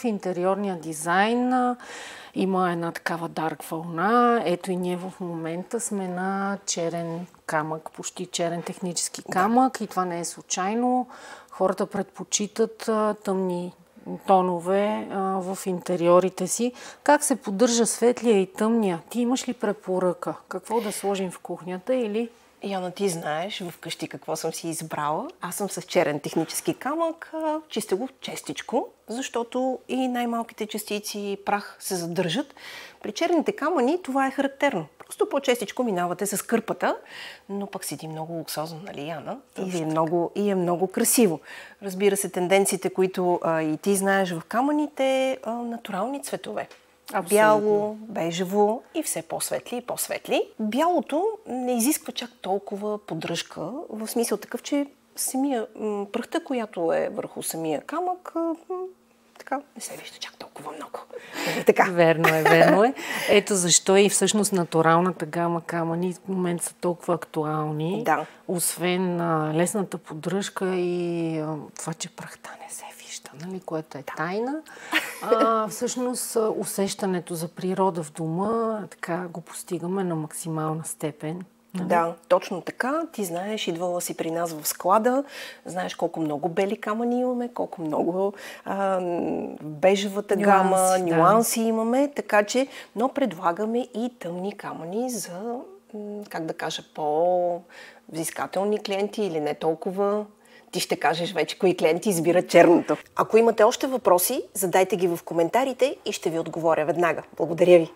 в интериорния дизайн има една такава дарк вълна. Ето и ние в момента сме на черен камък, почти черен технически камък и това не е случайно. Хората предпочитат тъмни тонове в интериорите си. Как се поддържа светлия и тъмния? Ти имаш ли препоръка? Какво да сложим в кухнята или... Яна, ти знаеш вкъщи какво съм си избрала. Аз съм с черен технически камък, чистя го честичко, защото и най-малките частици прах се задържат. При черните камъни това е характерно. Просто по-честичко минавате с кърпата, но пък седи много луксозно, нали, Яна? И е много красиво. Разбира се, тенденциите, които и ти знаеш в камъните, натурални цветове. Абсолютно. Бяло, бежево и все по-светли и по-светли. Бялото не изисква чак толкова поддръжка, в смисъл такъв, че пръхта, която е върху самия камък, така не се вижда чак толкова много. Така. Верно е. Ето защо и всъщност натуралната гама камъни в момента са толкова актуални. Да. Освен лесната поддръжка и това, че прахта не се вижда, нали, което е тайна. Всъщност усещането за природа в дома така го постигаме на максимална степен. Да, точно така. Ти знаеш, идвала си при нас в склада, знаеш колко много бели камъни имаме, колко много бежевата гама, нюанси имаме, така че, но предлагаме и тъмни камъни за, как да кажа, по-взискателни клиенти или не толкова. Ти ще кажеш вече кои клиенти избират черното. Ако имате още въпроси, задайте ги в коментарите и ще ви отговоря веднага. Благодаря ви!